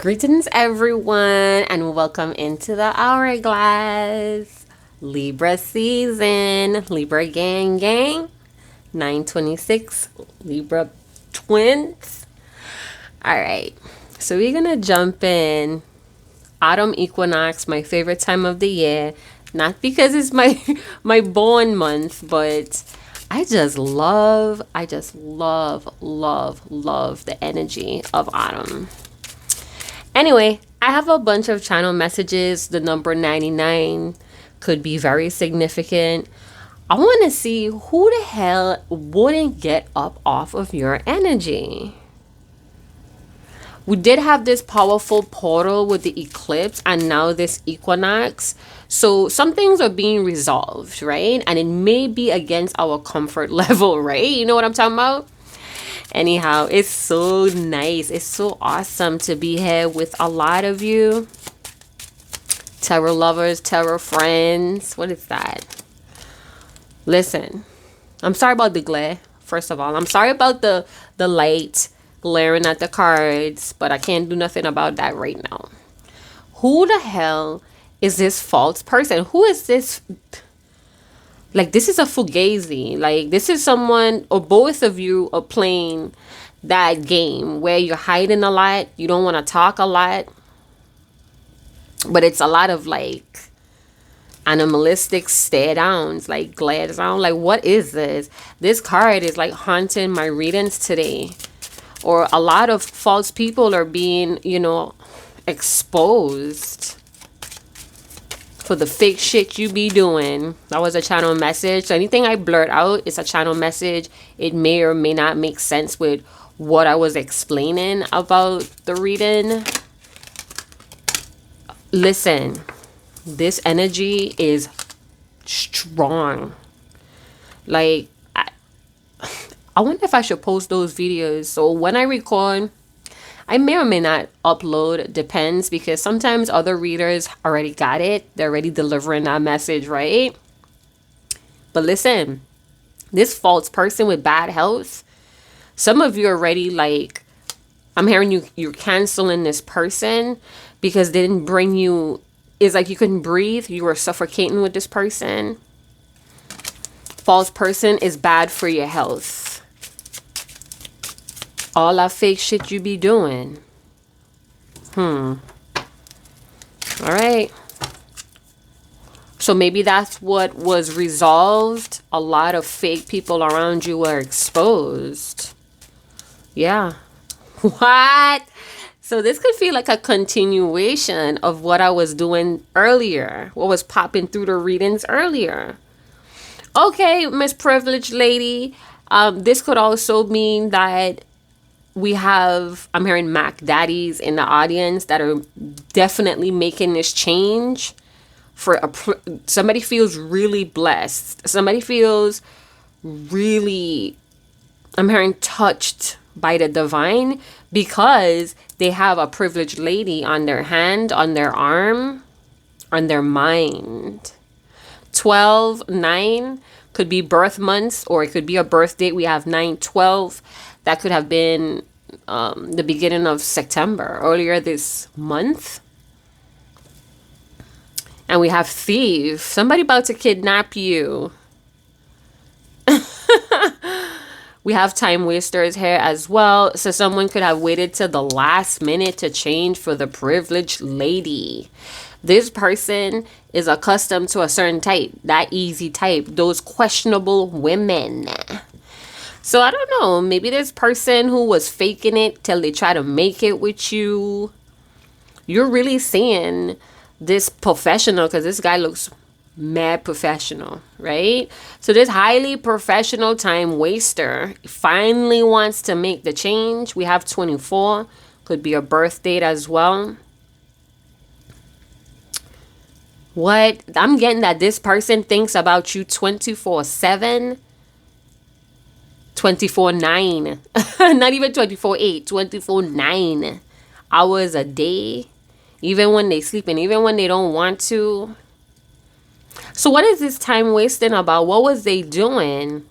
Greetings, everyone, and welcome into the Hourglass. Libra season, Libra gang, 926, Libra twins. All right, so we're gonna jump in. Autumn equinox, my favorite time of the year. Not because it's my my born month, but I just love the energy of autumn. Anyway, I have a bunch of channel messages. The number 99 could be very significant. I want to see who the hell wouldn't get up off of your energy. We did have this powerful portal with the eclipse and now this equinox. So some things are being resolved, right? And it may be against our comfort level, right? You know what I'm talking about? Anyhow, it's so nice. It's so awesome to be here with a lot of you. Tarot lovers, tarot friends. What is that? Listen, I'm sorry about the glare. First of all, I'm sorry about the light glaring at the cards, but I can't do nothing about that right now. Who the hell is this false person? Who is this? Like, this is a fugazi. Like, this is someone, or both of you are playing that game where you're hiding a lot. You don't want to talk a lot. But it's a lot of, like, animalistic stare downs, like, glares down. Like, what is this? This card is, like, haunting my readings today. Or a lot of false people are being, exposed for the fake shit you be doing. That was a channel message. So anything I blurt out is a channel message. It may or may not make sense with what I was explaining about the reading. Listen, this energy is strong. Like, I wonder if I should post those videos. So when I record, I may or may not upload, depends, because sometimes other readers already got it. They're already delivering that message, right? But listen, this false person with bad health, some of you already, like, I'm hearing you're canceling this person because they didn't bring you, it's like you couldn't breathe. You were suffocating with this person. False person is bad for your health. All that fake shit you be doing. All right. So maybe that's what was resolved. A lot of fake people around you were exposed. Yeah. What? So this could feel like a continuation of what I was doing earlier. What was popping through the readings earlier. Okay, Miss Privileged Lady. This could also mean that we have, I'm hearing Mac Daddies in the audience that are definitely making this change. Somebody feels really blessed. Somebody feels really, I'm hearing, touched by the divine because they have a privileged lady on their hand, on their arm, on their mind. 12/9 could be birth months, or it could be a birth date. We have 9/12. That could have been the beginning of September, earlier this month. And we have thief. Somebody about to kidnap you. We have time wasters here as well. So someone could have waited till the last minute to change for the privileged lady. This person is accustomed to a certain type, that easy type, those questionable women. So I don't know, maybe this person who was faking it till they try to make it with you. You're really seeing this professional, because this guy looks mad professional, right? So this highly professional time waster finally wants to make the change. We have 24, could be a birth date as well. What? I'm getting that this person thinks about you 24/7. 24/9. Not even 24/8. 24/9 hours a day. Even when they sleep and even when they don't want to. So what is this time wasting about? What was they doing?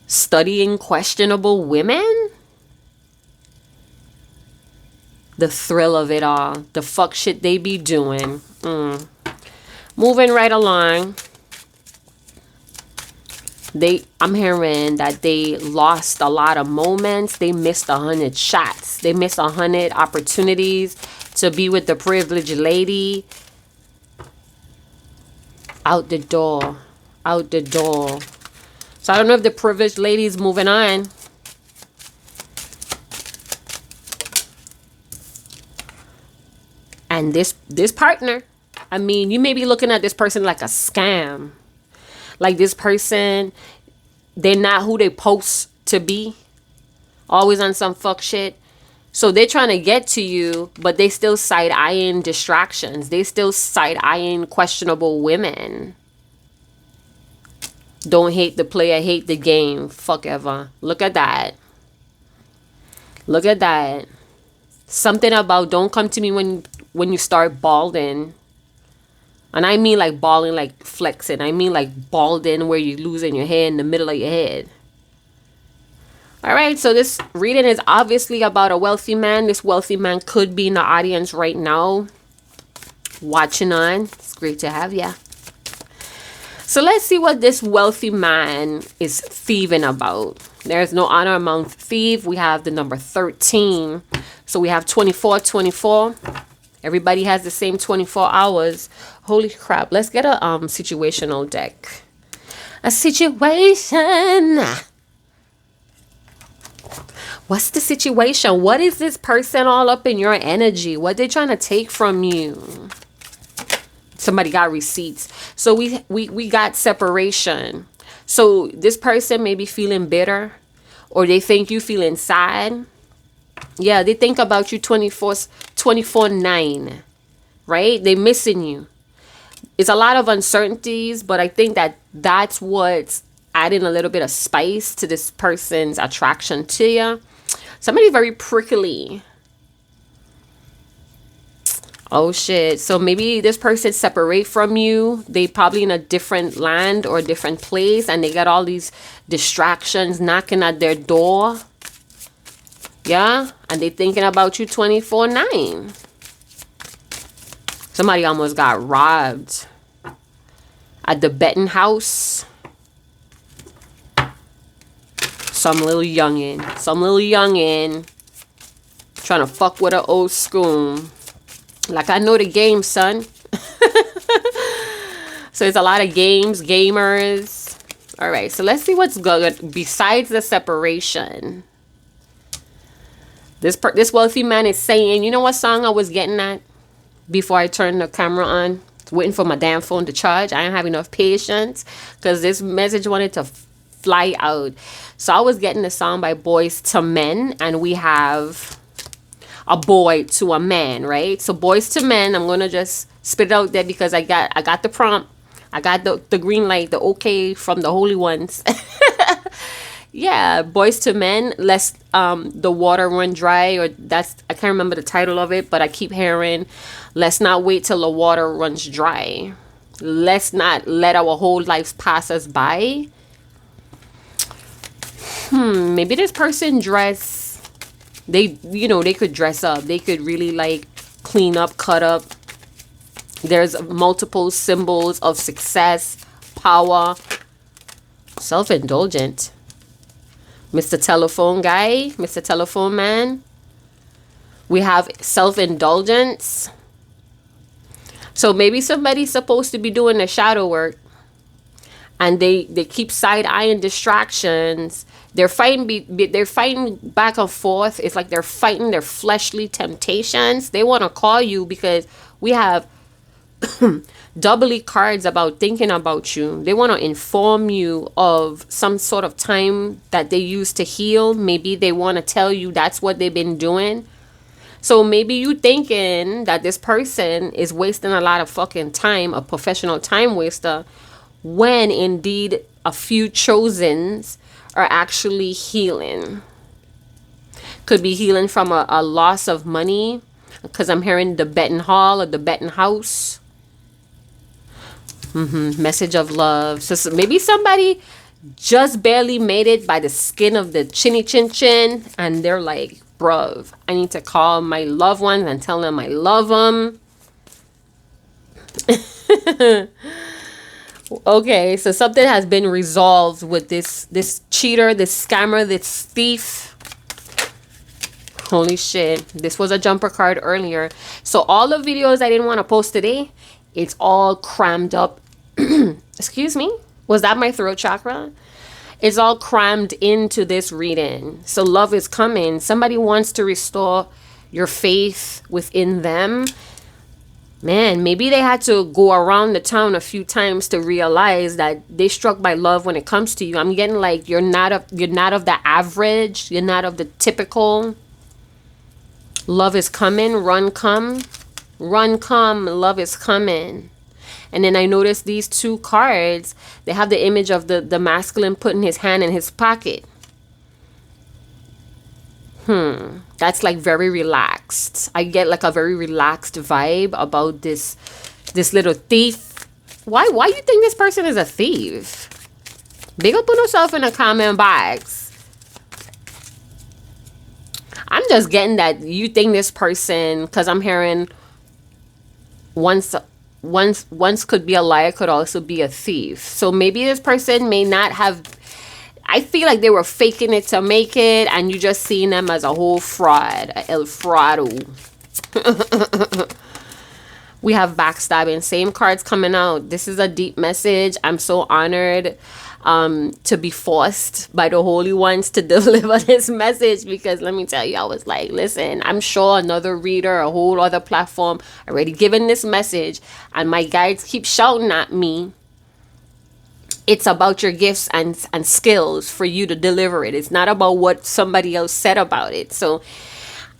Studying questionable women? the thrill of it all, the fuck shit they be doing. Moving right along. I'm hearing that they lost a lot of moments. They missed 100 shots. They missed 100 opportunities to be with the privileged lady. Out the door. Out the door. So I don't know if the privileged lady is moving on. And this partner, I mean, you may be looking at this person like a scam. Like this person, they're not who they supposed to be. Always on some fuck shit. So they're trying to get to you, but they still side-eyeing distractions. They still side-eyeing questionable women. Don't hate the player, hate the game. Fuck ever. Look at that. Look at that. Something about don't come to me when you start balding. And I mean like balding, like flexing. I mean like balding where you're losing your hair in the middle of your head. All right, so this reading is obviously about a wealthy man. This wealthy man could be in the audience right now, watching on. It's great to have ya. So let's see what this wealthy man is thieving about. There's no honor among thief. We have the number 13. So we have 24, 24. Everybody has the same 24 hours. Holy crap. Let's get a situational deck. A situation. What's the situation? What is this person all up in your energy? What they trying to take from you? Somebody got receipts. So we got separation. So this person may be feeling bitter, or they think you feeling sad. Yeah, they think about you 24/9, right? They missing you. It's a lot of uncertainties, but I think that's what's adding a little bit of spice to this person's attraction to you. Somebody very prickly. Oh shit. So maybe this person separate from you. They probably in a different land or a different place, and they got all these distractions knocking at their door. Yeah, and they thinking about you 24/9. Somebody almost got robbed at the betting house. Some little youngin trying to fuck with an old school. Like, I know the game, son. So it's a lot of gamers. All right, so let's see what's good besides the separation. This wealthy man is saying, you know what song I was getting at before I turned the camera on? Waiting for my damn phone to charge. I don't have enough patience because this message wanted to fly out. So I was getting a song by Boys to Men, and we have a boy to a man, right? So Boys to Men, I'm gonna just spit it out there because I got the prompt. I got the green light, the okay from the holy ones. Yeah, Boys to Men, lest the water run dry, or I can't remember the title of it, but I keep hearing, let's not wait till the water runs dry. Let's not let our whole lives pass us by. Maybe this person they could dress up. They could really like clean up, cut up. There's multiple symbols of success, power, self-indulgent. Mr. Telephone Guy, Mr. Telephone Man. We have self-indulgence. So maybe somebody's supposed to be doing the shadow work, and they keep side-eyeing distractions. They're fighting back and forth. It's like they're fighting their fleshly temptations. They want to call you because we have doubly cards about thinking about you. They want to inform you of some sort of time that they used to heal. Maybe they want to tell you that's what they've been doing. So maybe you thinking that this person is wasting a lot of fucking time, a professional time waster, when indeed a few chosens are actually healing. Could be healing from a loss of money, because I'm hearing the betting hall or the betting house. Message of love. So maybe somebody just barely made it by the skin of the chinny chin chin, and they're like bruv, I need to call my loved ones and tell them I love them. Okay, so something has been resolved with this cheater, this scammer, this thief. Holy shit. This was a jumper card earlier. So all the videos I didn't want to post today, it's all crammed up. Excuse me? Was that my throat chakra? It's all crammed into this reading. So love is coming. Somebody wants to restore your faith within them. Man, maybe they had to go around the town a few times to realize that they struck by love when it comes to you. I'm getting like you're not of the average. You're not of the typical. Love is coming. Run, come. Run, come. Love is coming. And then I noticed these two cards. They have the image of the masculine putting his hand in his pocket. That's like very relaxed. I get like a very relaxed vibe about this little thief. Why you think this person is a thief? Big up on yourself in the comment box. I'm just getting that you think this person, because I'm hearing once could be a liar, could also be a thief. So maybe this person may not have, I feel like they were faking it to make it, and you just seeing them as a whole fraud, el fraudo. We have backstabbing, same cards coming out. This is a deep message. I'm so honored to be forced by the holy ones to deliver this message, because let me tell you, I was like, listen, I'm sure another reader, a whole other platform already given this message, and my guides keep shouting at me. It's about your gifts and skills for you to deliver it. It's not about what somebody else said about it. So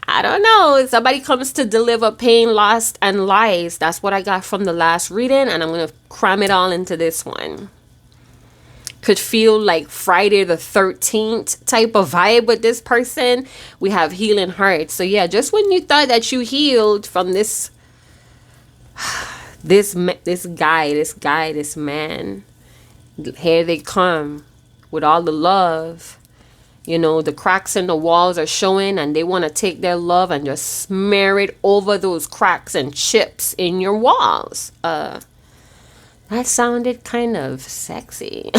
I don't know. If somebody comes to deliver pain, loss, and lies, that's what I got from the last reading, and I'm going to cram it all into this one. Could feel like Friday the 13th type of vibe with this person. We have healing hearts. So yeah, just when you thought that you healed from this man, here they come with all the love. You know, the cracks in the walls are showing, and they want to take their love and just smear it over those cracks and chips in your walls. That sounded kind of sexy.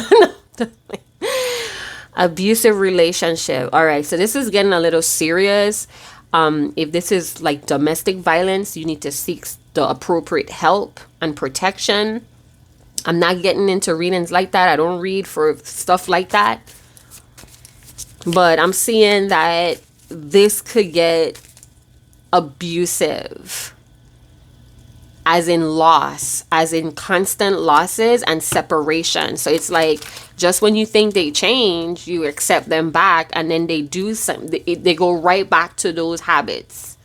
Abusive relationship. All right, so this is getting a little serious. If this is like domestic violence, you need to seek the appropriate help and protection. I'm not getting into readings like that. I don't read for stuff like that. But I'm seeing that this could get abusive. As in loss, as in constant losses and separation. So it's like, just when you think they change, you accept them back, and then they do something. They go right back to those habits.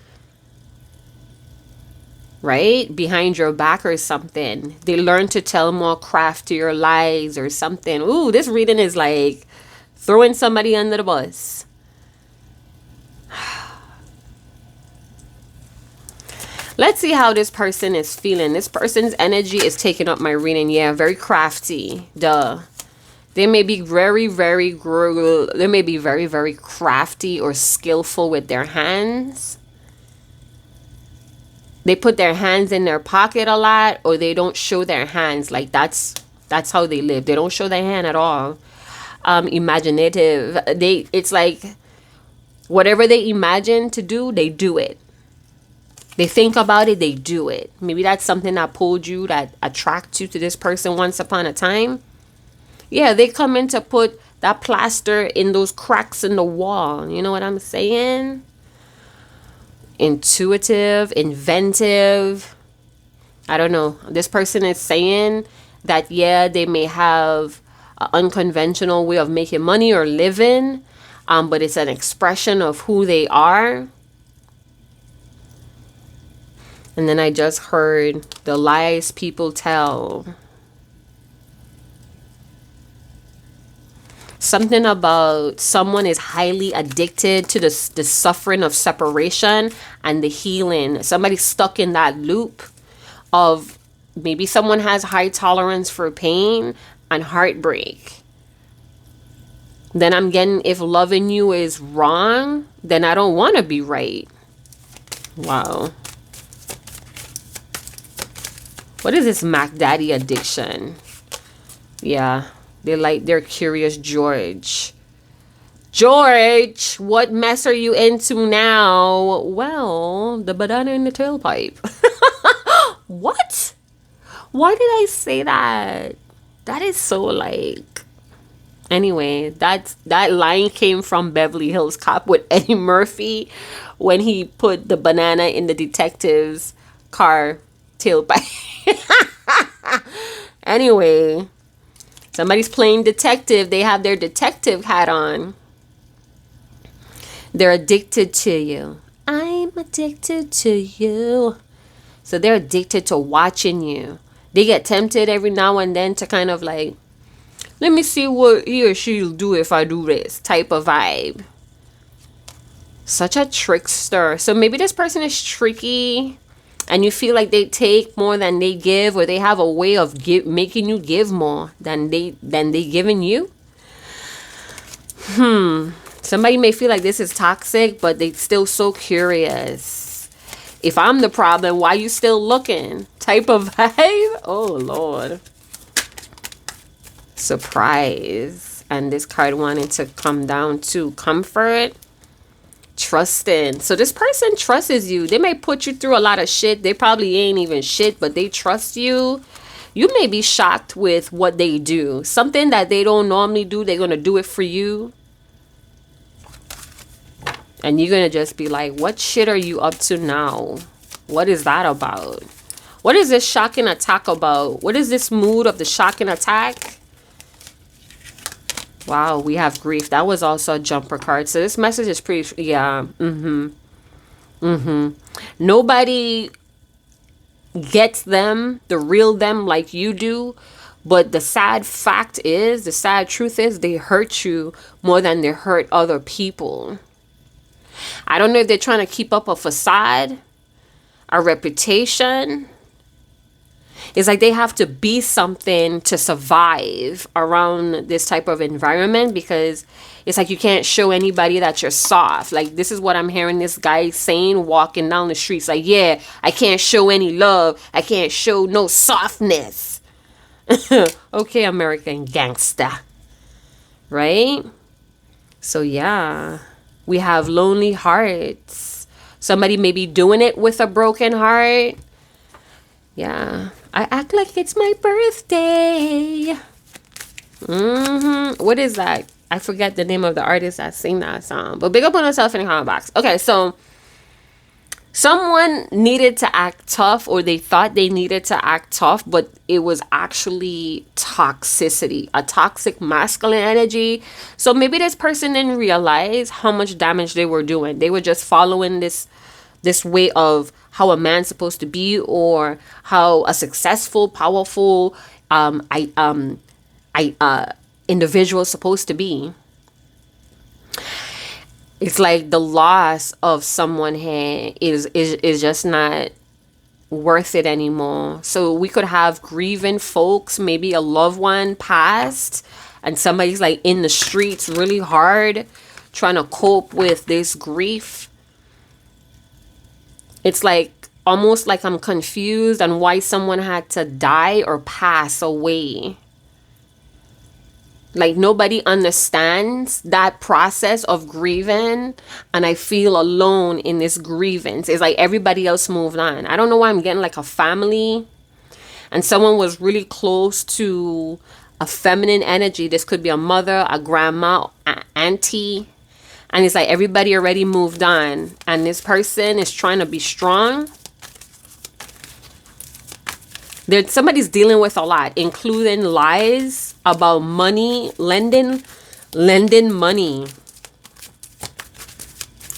Right? Behind your back or something. They learn to tell more craftier lies or something. Ooh, this reading is like throwing somebody under the bus. Let's see how this person is feeling. This person's energy is taking up my reading. Yeah, very crafty. Duh. They may be very, very crafty or skillful with their hands. They put their hands in their pocket a lot, or they don't show their hands. Like that's how they live. They don't show their hand at all. Imaginative. It's like whatever they imagine to do, they do it. They think about it, they do it. Maybe that's something that pulled you, that attracts you to this person once upon a time. Yeah, they come in to put that plaster in those cracks in the wall. You know what I'm saying? Intuitive, inventive. I don't know. This person is saying that, yeah, they may have an unconventional way of making money or living, but it's an expression of who they are. And then I just heard the lies people tell. Something about someone is highly addicted to the suffering of separation and the healing. Somebody's stuck in that loop of, maybe someone has high tolerance for pain and heartbreak. then I'm getting, if loving you is wrong, then I don't want to be right. Wow. What is this Mac Daddy addiction? Yeah, they're curious George. George, what mess are you into now? Well, the banana in the tailpipe. What? Why did I say that? That is so like... Anyway, that line came from Beverly Hills Cop with Eddie Murphy when he put the banana in the detective's car tailpipe. Anyway, somebody's playing detective. They have their detective hat on. They're addicted to you. I'm addicted to you. So they're addicted to watching you. They get tempted every now and then to kind of like, let me see what he or she'll do if I do this type of vibe. Such a trickster. So maybe this person is tricky and you feel like they take more than they give, or they have a way of making you give more than they giving you. Somebody may feel like this is toxic, but they still so curious. If I'm the problem, why you still looking? Type of vibe. Oh Lord. Surprise. And this card wanted to come down to comfort, trusting. So this person trusts you. They may put you through a lot of shit. They probably ain't even shit, but they trust you. You may be shocked with what they do. Something that they don't normally do, they're going to do it for you. And you're going to just be like, what shit are you up to now? What is that about? What is this shocking attack about? What is this mood of the shocking attack? Wow, we have grief. That was also a jumper card. So this message is pretty, yeah. Nobody gets them, the real them, like you do. But the sad fact is, the sad truth is, they hurt you more than they hurt other people. I don't know if they're trying to keep up a facade, a reputation. It's like they have to be something to survive around this type of environment, because it's like you can't show anybody that you're soft. Like, this is what I'm hearing this guy saying walking down the streets. Like, yeah, I can't show any love. I can't show no softness. Okay, American gangster. Right? So, yeah. We have lonely hearts. Somebody may be doing it with a broken heart. Yeah. I act like it's my birthday. What is that? I forget the name of the artist that sing that song. But big up on yourself in the comment box. Okay, so someone needed to act tough, or they thought they needed to act tough, but it was actually toxicity, a toxic masculine energy. So maybe this person didn't realize how much damage they were doing. They were just following this way of how a man's supposed to be, or how a successful, powerful individual is supposed to be. It's like the loss of someone here is just not worth it anymore. So we could have grieving folks, maybe a loved one passed, and somebody's like in the streets really hard trying to cope with this grief. It's like almost like I'm confused on why someone had to die or pass away. Like, nobody understands that process of grieving, and I feel alone in this grievance. It's like everybody else moved on. I don't know why I'm getting like a family, and someone was really close to a feminine energy. This could be a mother, a grandma, an auntie, and it's like everybody already moved on, and this person is trying to be strong. Somebody's dealing with a lot, including lies about money, lending money.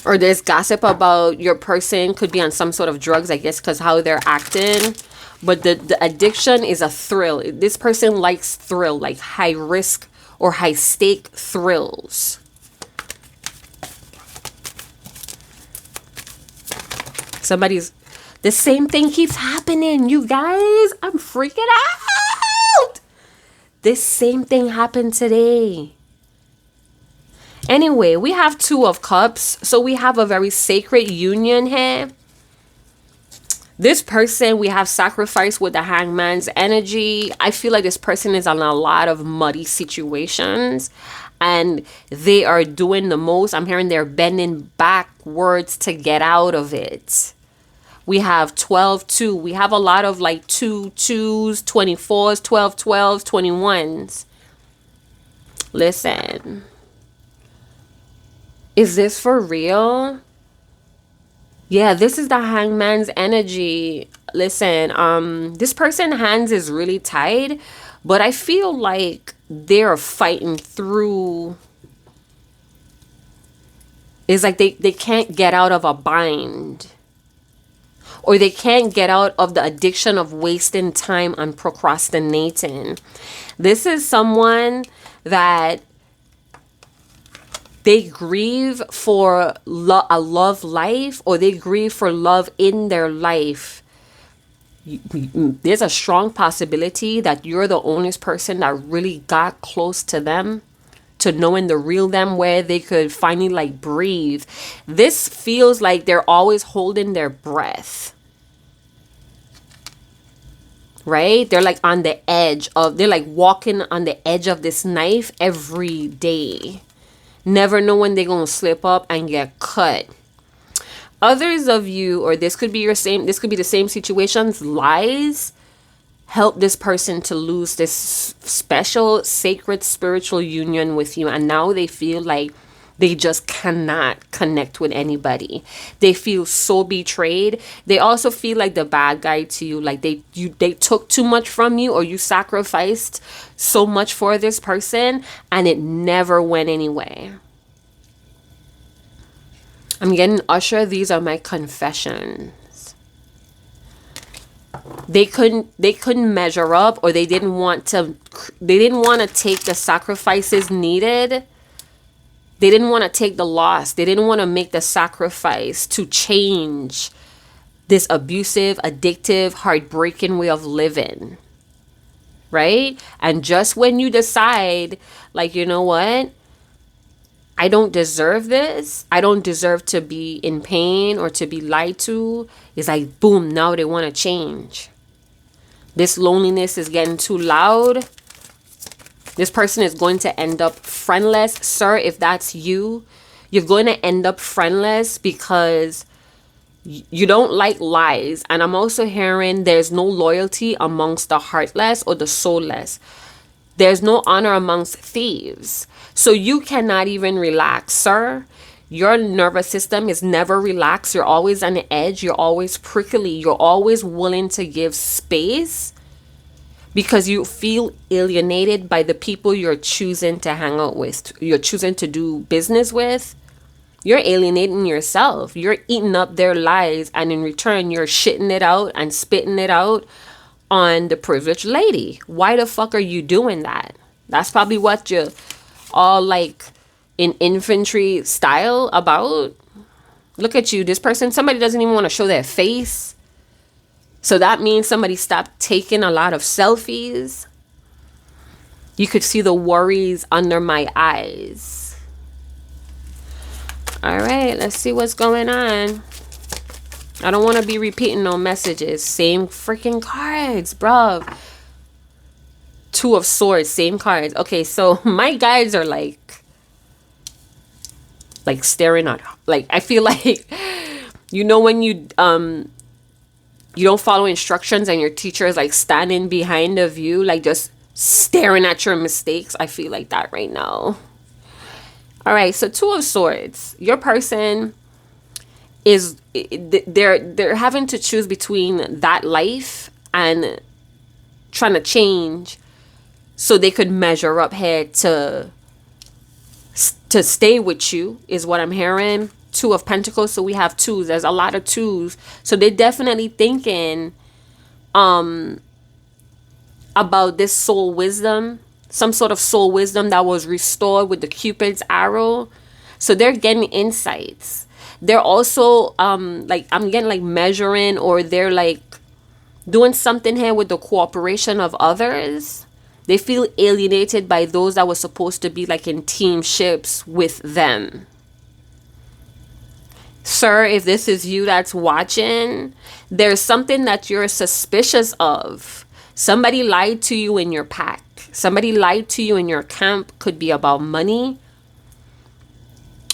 Or there's gossip about your person could be on some sort of drugs, I guess, because how they're acting. But the addiction is a thrill. This person likes thrill, like high risk or high stake thrills. The same thing keeps happening, you guys. I'm freaking out. This same thing happened today. Anyway, we have Two of Cups. So we have a very sacred union here. This person, we have sacrifice with the Hangman's energy. I feel like this person is in a lot of muddy situations and they are doing the most. I'm hearing they're bending backwards to get out of it. We have 12-2. We have a lot of like 2-2s, 24s, 12-12s, 21s. Listen. Is this for real? Yeah, this is the Hangman's energy. Listen, this person's hands is really tied, but I feel like they're fighting through. It's like they can't get out of a bind. Or they can't get out of the addiction of wasting time on procrastinating. This is someone that they grieve for a love life, or they grieve for love in their life. There's a strong possibility that you're the only person that really got close to them, to knowing the real them, where they could finally like breathe. This feels like they're always holding their breath. Right? They're like on the edge of, they're like walking on the edge of this knife every day. Never know when they're going to slip up and get cut. Others of you, or this could be this could be the same situations, lies help this person to lose this special, sacred, spiritual union with you. And now they feel like they just cannot connect with anybody. They feel so betrayed. They also feel like the bad guy to you. Like they took too much from you, or you sacrificed so much for this person and it never went anywhere. I'm getting Usher. These are my confessions. They couldn't measure up, or they didn't want to take the sacrifices needed. They didn't want to take the loss. They didn't want to make the sacrifice to change this abusive, addictive, heartbreaking way of living. Right? And just when you decide, like, you know what? I don't deserve this. I don't deserve to be in pain or to be lied to. It's like, boom, now they want to change. This loneliness is getting too loud. This person is going to end up friendless. Sir, if that's you, you're going to end up friendless because you don't like lies. And I'm also hearing there's no loyalty amongst the heartless or the soulless. There's no honor amongst thieves. So you cannot even relax, sir. Your nervous system is never relaxed. You're always on the edge. You're always prickly. You're always willing to give space, because you feel alienated by the people you're choosing to hang out with, you're choosing to do business with. You're alienating yourself. You're eating up their lies, and in return, you're shitting it out and spitting it out on the privileged lady. Why the fuck are you doing that? That's probably what you're all like in infantry style about. Look at you. This person, somebody doesn't even want to show their face. So that means somebody stopped taking a lot of selfies. You could see the worries under my eyes. All right, let's see what's going on. I don't want to be repeating no messages. Same freaking cards, bro. Two of Swords, same cards. Okay, so my guides are like staring at, like, I feel like, you know, when you don't follow instructions and your teacher is like standing behind of you, like just staring at your mistakes. I feel like that right now. All right, so Two of Swords. Your person is, they're having to choose between that life and trying to change so they could measure up here to stay with you, is what I'm hearing. Two of Pentacles. So we have twos. There's a lot of twos. So they're definitely thinking about this soul wisdom, some sort of soul wisdom that was restored with the Cupid's arrow. So they're getting insights. They're also like, I'm getting like measuring, or they're like doing something here with the cooperation of others. They feel alienated by those that were supposed to be like in teamships with them. Sir, if this is you that's watching, there's something that you're suspicious of. Somebody lied to you in your pack. Somebody lied to you in your camp. Could be about money.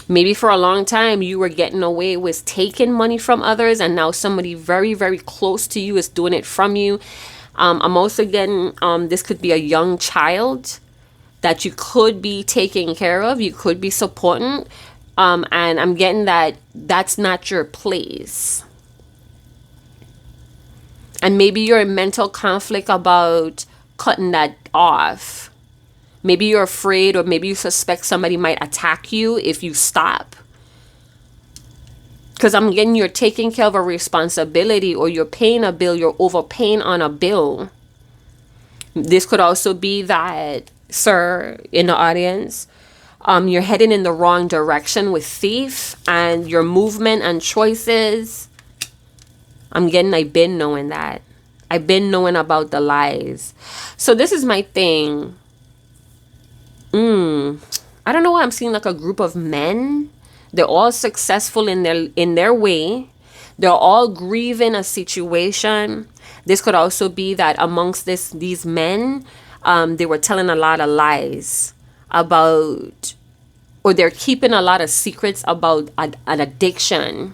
Maybe for a long time you were getting away with taking money from others, and now somebody very, very close to you is doing it from you. I'm also getting, this could be a young child that you could be taking care of. You could be supporting. And I'm getting that that's not your place. And maybe you're in mental conflict about cutting that off. Maybe you're afraid, or maybe you suspect somebody might attack you if you stop. Because I'm getting you're taking care of a responsibility, or you're paying a bill, you're overpaying on a bill. This could also be that, sir, in the audience, you're heading in the wrong direction with thief, and your movement and choices. I've been knowing that. I've been knowing about the lies. So this is my thing. I don't know why I'm seeing like a group of men. They're all successful in their way. They're all grieving a situation. This could also be that amongst these men, they were telling a lot of lies about, or they're keeping a lot of secrets about an addiction.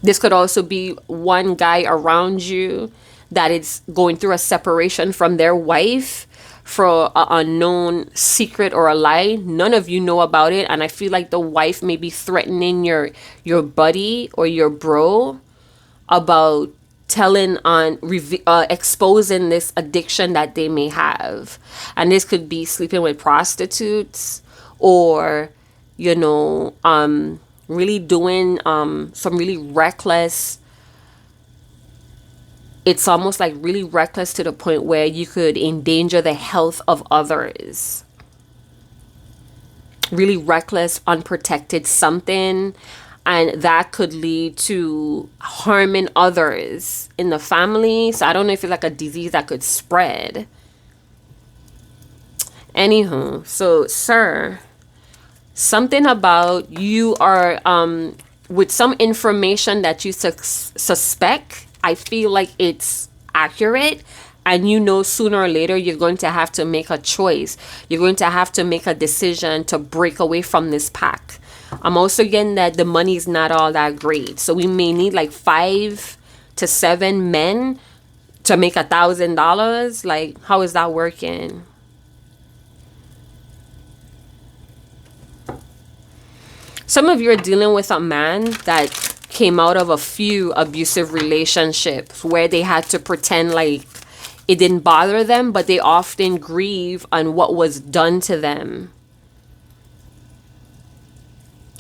This could also be one guy around you that is going through a separation from their wife for an unknown secret or a lie. None of you know about it, and I feel like the wife may be threatening your buddy or your bro about exposing this addiction that they may have. And this could be sleeping with prostitutes, or really doing some really reckless. It's almost like really reckless to the point where you could endanger the health of others. Really reckless, unprotected something. And that could lead to harming others in the family. So I don't know if it's like a disease that could spread. Anywho, so sir, something about you are with some information that you suspect. I feel like it's accurate, and sooner or later you're going to have to make a choice. You're going to have to make a decision to break away from this pack. I'm also getting that the money's not all that great, so we may need like 5 to 7 men to make $1,000. Like, how is that working? Some of you are dealing with a man that came out of a few abusive relationships where they had to pretend like it didn't bother them, but they often grieve on what was done to them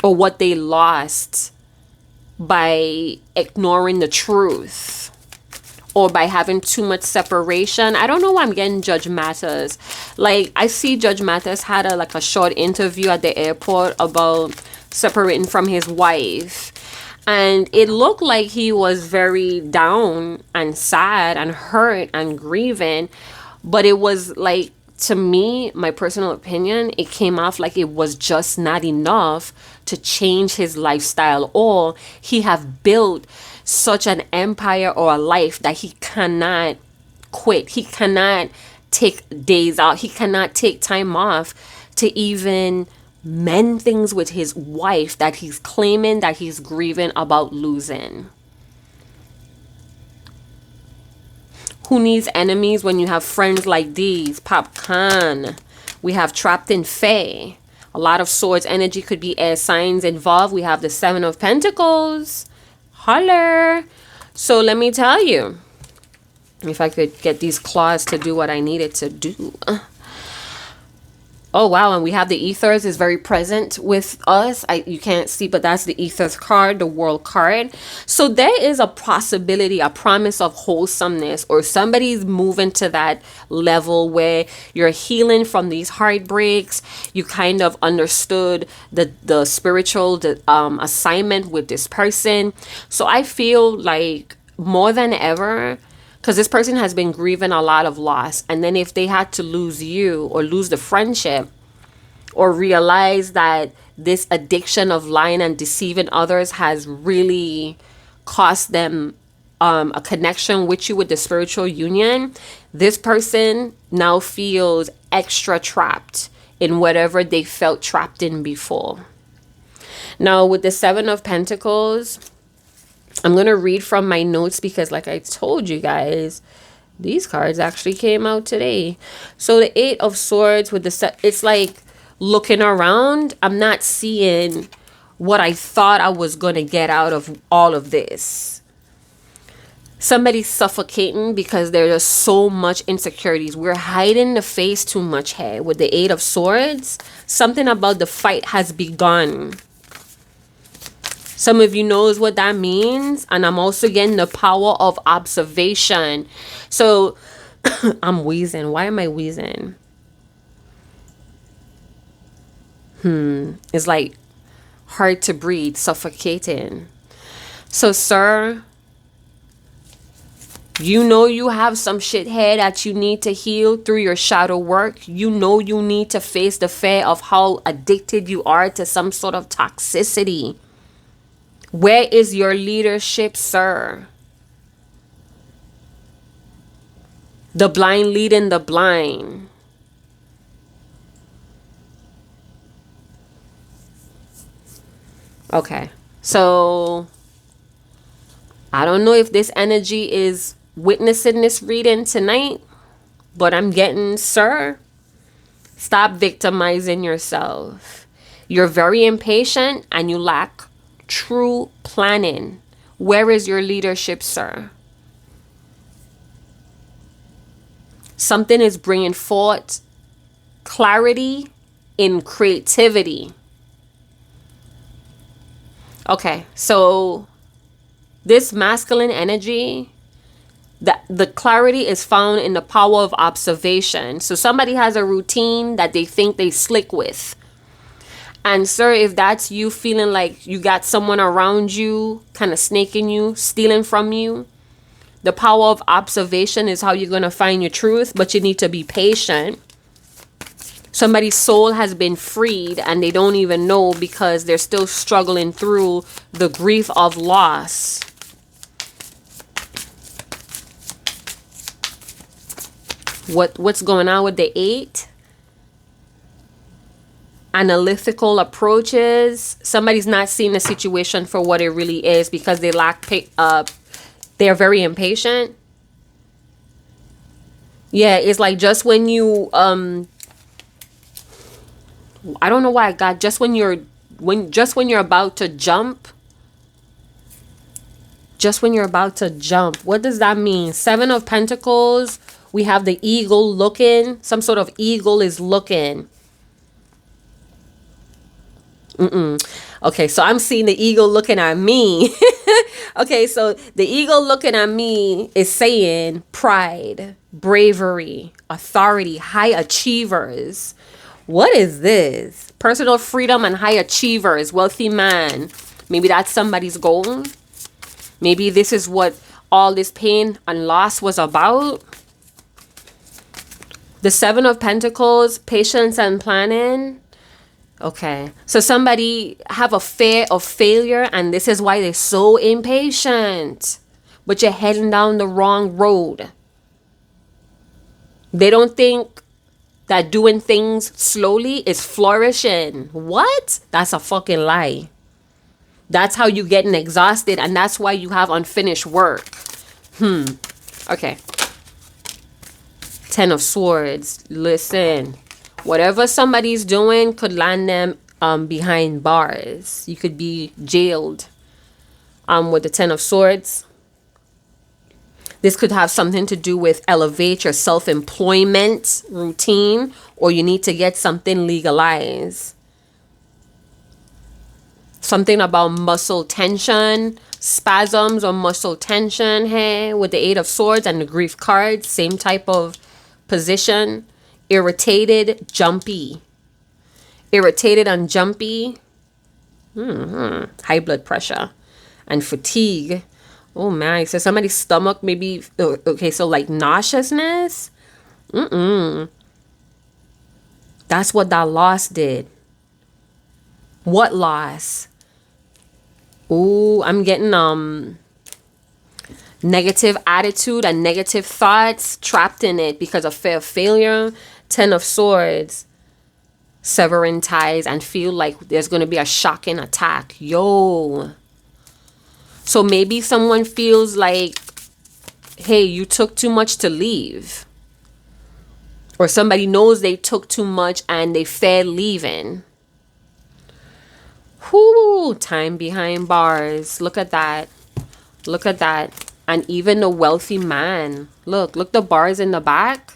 or what they lost by ignoring the truth or by having too much separation. I don't know why I'm getting Judge Matters. Like, I see Judge Matters had a short interview at the airport about separating from his wife. And it looked like he was very down and sad and hurt and grieving. But it was like, to me, my personal opinion, it came off like it was just not enough to change his lifestyle. Or he have built such an empire or a life that he cannot quit. He cannot take days out. He cannot take time off to even mend things with his wife that he's claiming that he's grieving about losing. Who needs enemies when you have friends like these? Popcorn. We have Trapped in Fae. A lot of swords energy, could be air signs involved. We have the 7 of Pentacles. Holler. So let me tell you, if I could get these claws to do what I needed to do. Oh, wow. And we have the ethers is very present with us. You can't see, but that's the ethers card, the world card. So there is a possibility, a promise of wholesomeness, or somebody's moving to that level where you're healing from these heartbreaks. You kind of understood the spiritual assignment with this person. So I feel like more than ever, Because this person has been grieving a lot of loss. And then if they had to lose you or lose the friendship or realize that this addiction of lying and deceiving others has really cost them a connection with you with the spiritual union, this person now feels extra trapped in whatever they felt trapped in before. Now with the Seven of Pentacles, I'm going to read from my notes because like I told you guys, these cards actually came out today. So the Eight of Swords with it's like looking around. I'm not seeing what I thought I was going to get out of all of this. Somebody's suffocating because there's so much insecurities. We're hiding the face too much here. With the Eight of Swords, something about the fight has begun. Some of you knows what that means. And I'm also getting the power of observation. So I'm wheezing. Why am I wheezing? It's like hard to breathe, suffocating. So, sir, you know you have some shit here that you need to heal through your shadow work. You know you need to face the fear of how addicted you are to some sort of toxicity. Where is your leadership, sir? The blind leading the blind. Okay, so I don't know if this energy is witnessing this reading tonight, but I'm getting, sir, stop victimizing yourself. You're very impatient and you lack true planning. Where is your leadership, sir? Something is bringing forth clarity in creativity. Okay, so this masculine energy, the clarity is found in the power of observation. So somebody has a routine that they think they slick with. And sir, if that's you feeling like you got someone around you kind of snaking you, stealing from you, the power of observation is how you're going to find your truth, but you need to be patient. Somebody's soul has been freed and they don't even know because they're still struggling through the grief of loss. What's going on with the 8? Analytical approaches. Somebody's not seeing the situation for what it really is because they lack they're very impatient. Yeah, it's like just when you I don't know why I got just when you're about to jump. Just when you're about to jump. What does that mean? Seven of Pentacles. We have the eagle looking. Some sort of eagle is looking. Okay, so I'm seeing the eagle looking at me. Okay, so the eagle looking at me is saying pride, bravery, authority, high achievers. What is this? Personal freedom and high achievers, wealthy man. Maybe that's somebody's goal. Maybe this is what all this pain and loss was about. The Seven of Pentacles, patience and planning. Okay, so somebody have a fear of failure and this is why they're so impatient. But you're heading down the wrong road. They don't think that doing things slowly is flourishing. What? That's a fucking lie. That's how you getting exhausted and that's why you have unfinished work. Okay. Ten of Swords. Listen. Whatever somebody's doing could land them behind bars. You could be jailed with the Ten of Swords. This could have something to do with elevate your self-employment routine, or you need to get something legalized. Something about muscle tension, spasms or muscle tension here with the Eight of Swords and the Grief card. Same type of position. Irritated, jumpy. Irritated and jumpy. High blood pressure and fatigue. Oh man, so somebody's stomach maybe, okay, so like nauseousness. That's what that loss did. What loss? Ooh, I'm getting negative attitude and negative thoughts trapped in it because of fear of failure. 10 of Swords, severing ties and feel like there's going to be a shocking attack. Yo. So maybe someone feels like, hey, you took too much to leave. Or somebody knows they took too much and they fear leaving. Whoo, time behind bars. Look at that. Look at that. And even a wealthy man. Look the bars in the back.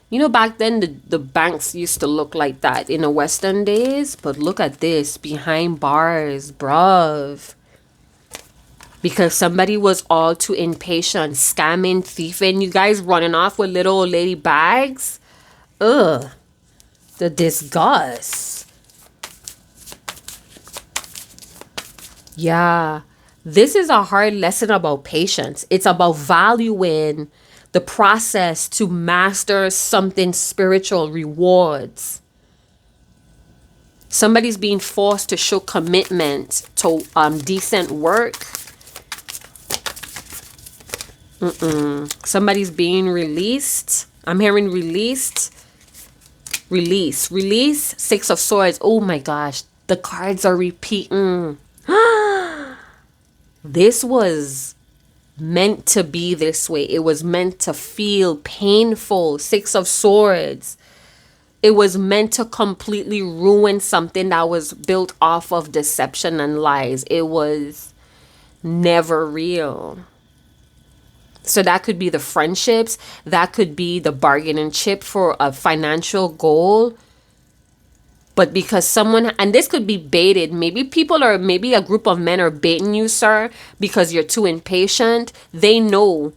You know, back then the banks used to look like that in the Western days. But look at this, behind bars, bruv. Because somebody was all too impatient, scamming, thieving. You guys running off with little old lady bags. Ugh. The disgust. Yeah. This is a hard lesson about patience. It's about valuing the process to master something spiritual, rewards. Somebody's being forced to show commitment to decent work. Somebody's being released. I'm hearing released. Release. 6 of Swords. Oh my gosh. The cards are repeating. This was meant to be this way. It was meant to feel painful. 6 of Swords. It was meant to completely ruin something that was built off of deception and lies. It was never real. So that could be the friendships. That could be the bargaining chip for a financial goal. But because someone, and this could be baited, maybe a group of men are baiting you, sir, because you're too impatient. They know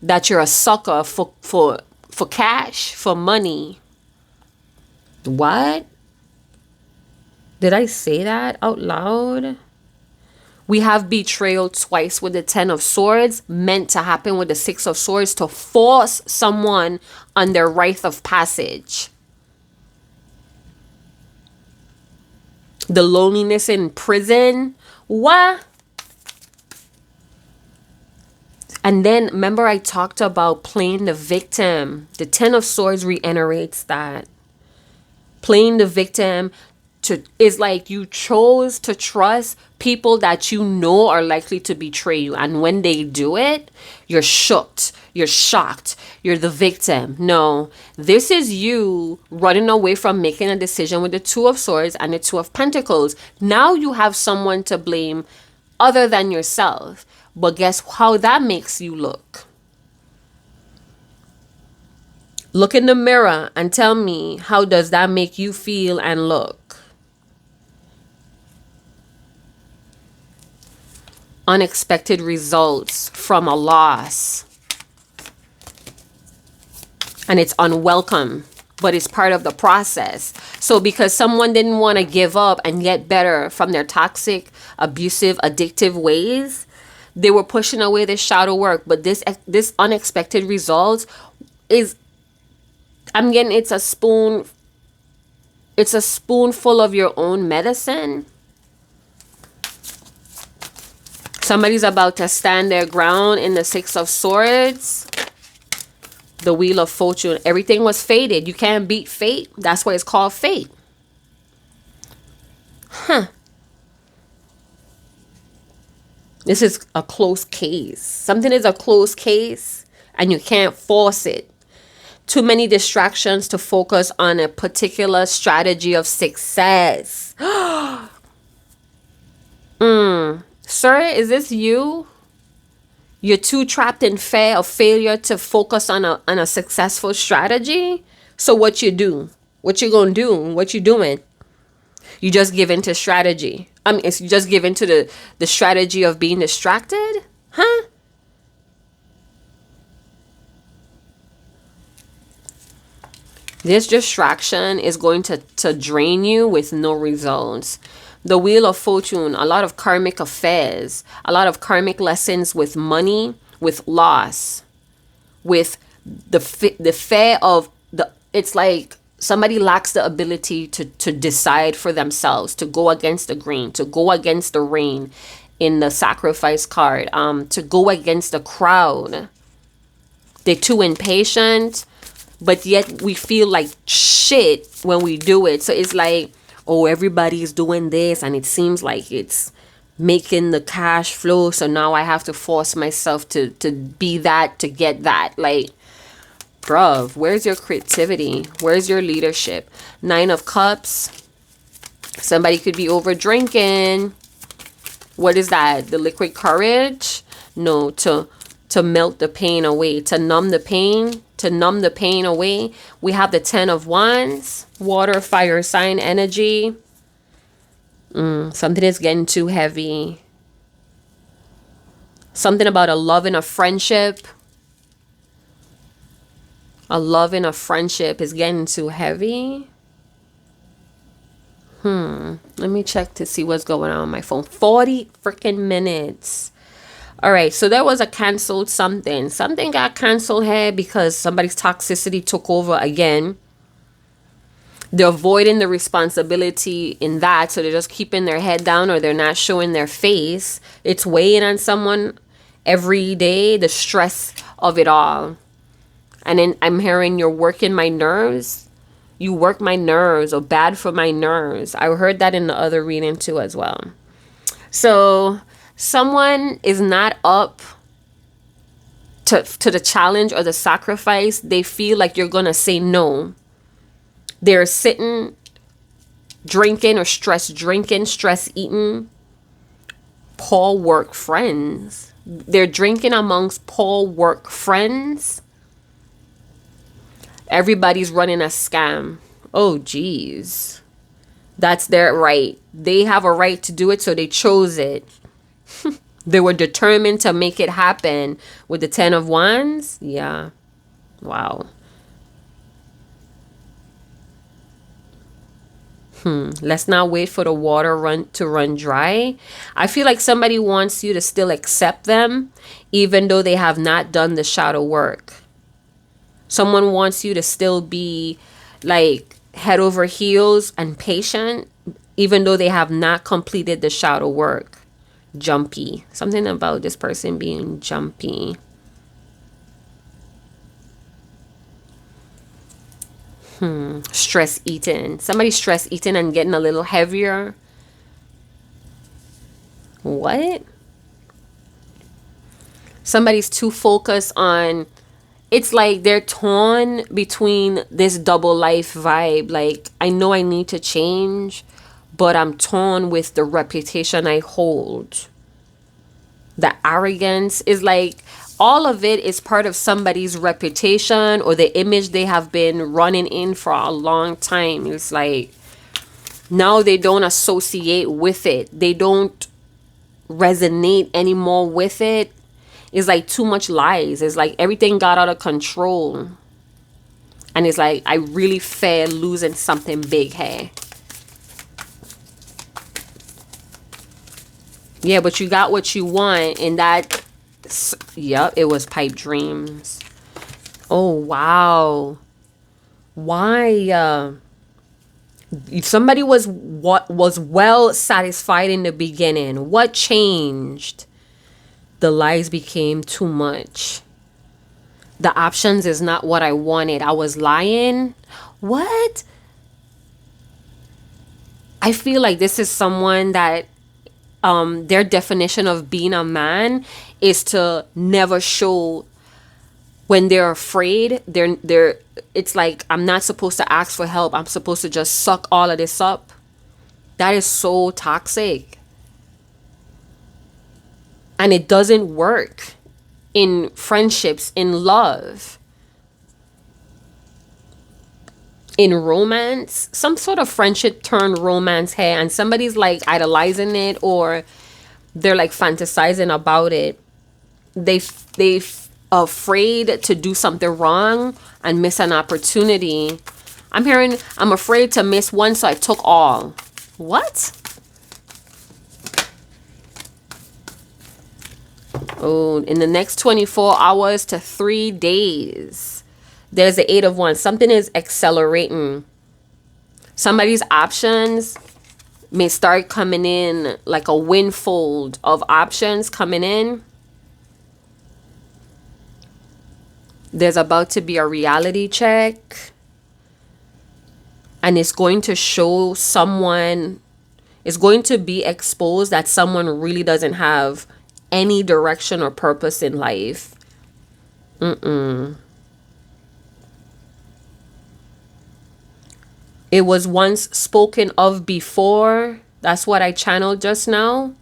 that you're a sucker for cash, for money. What? Did I say that out loud? We have betrayal twice with the 10 of Swords, meant to happen with the 6 of Swords to force someone on their rite of passage. The loneliness in prison. What? And then remember I talked about playing the victim. The 10 of Swords reiterates that. Playing the victim is like you chose to trust people that you know are likely to betray you. And when they do it, you're shocked. You're shocked. You're the victim. No, this is you running away from making a decision with the 2 of Swords and the 2 of Pentacles. Now you have someone to blame other than yourself. But guess how that makes you look? Look in the mirror and tell me, how does that make you feel and look? Unexpected results from a loss. And it's unwelcome, but it's part of the process. So because someone didn't want to give up and get better from their toxic, abusive, addictive ways, they were pushing away this shadow work. But this unexpected result is, I'm getting, it's a spoonful of your own medicine. Somebody's about to stand their ground in the 6 of Swords. The Wheel of Fortune. Everything was fated. You can't beat fate. That's why it's called fate. This is a close case. Something is a close case and you can't force it. Too many distractions to focus on a particular strategy of success. Sir, is this you? You're too trapped in fear of failure to focus on a successful strategy. So what you do? What you gonna do? What you doing? You just give into strategy. You just give into the strategy of being distracted? Huh? This distraction is going to drain you with no results. The Wheel of Fortune, a lot of karmic affairs, a lot of karmic lessons with money, with loss, with the fear of it's like somebody lacks the ability to decide for themselves, to go against the grain, to go against the rain in the sacrifice card, to go against the crowd. They're too impatient, but yet we feel like shit when we do it. So it's like, oh, everybody's doing this and it seems like it's making the cash flow. So now I have to force myself to be that, to get that. Like, bruv, where's your creativity? Where's your leadership? 9 of Cups. Somebody could be over drinking. What is that? The liquid courage? No, to melt the pain away, to numb the pain away. We have the 10 of Wands, water, fire sign energy. Something is getting too heavy. Something about a love and a friendship. A love and a friendship is getting too heavy. Let me check to see what's going on my phone. 40 freaking minutes. All right, so there was a canceled something. Something got canceled here because somebody's toxicity took over again. They're avoiding the responsibility in that, so they're just keeping their head down or they're not showing their face. It's weighing on someone every day, the stress of it all. And then I'm hearing you're working my nerves. You work my nerves, or bad for my nerves. I heard that in the other reading too as well. So someone is not up to the challenge or the sacrifice. They feel like you're going to say no. They're sitting, drinking or stress drinking, stress eating. Poor work friends. They're drinking amongst poor work friends. Everybody's running a scam. Oh, geez. That's their right. They have a right to do it, so they chose it. They were determined to make it happen. With the 10 of Wands? Yeah. Wow. Let's not wait for the water to run dry. I feel like somebody wants you to still accept them, even though they have not done the shadow work. Someone wants you to still be like head over heels and patient, even though they have not completed the shadow work. Jumpy. Something about this person being jumpy. Stress eating. Somebody's stress eating and getting a little heavier. What? Somebody's too focused on... It's like they're torn between this double life vibe. Like, I know I need to change, but I'm torn with the reputation I hold. The arrogance is like, all of it is part of somebody's reputation or the image they have been running in for a long time. It's like, now they don't associate with it. They don't resonate anymore with it. It's like too much lies. It's like everything got out of control. And it's like, I really fear losing something big here. Yeah, but you got what you want. And that, yep, it was pipe dreams. Oh, wow. Why? If somebody was well satisfied in the beginning, what changed? The lies became too much. The options is not what I wanted. I was lying. What? I feel like this is someone that their definition of being a man is to never show when they're afraid. It's like, I'm not supposed to ask for help. I'm supposed to just suck all of this up. That is so toxic. And it doesn't work in friendships, in love, in romance. Some sort of friendship turned romance here, and somebody's like idolizing it, or they're like fantasizing about it. They afraid to do something wrong and miss an opportunity. I'm hearing, I'm afraid to miss one, so I took all. What? Oh, in the next 24 hours to 3 days, there's the 8 of Wands. Something is accelerating. Somebody's options may start coming in, like a windfold of options coming in. There's about to be a reality check. And it's going to show someone, it's going to be exposed that someone really doesn't have any direction or purpose in life. It was once spoken of before. That's what I channeled just now.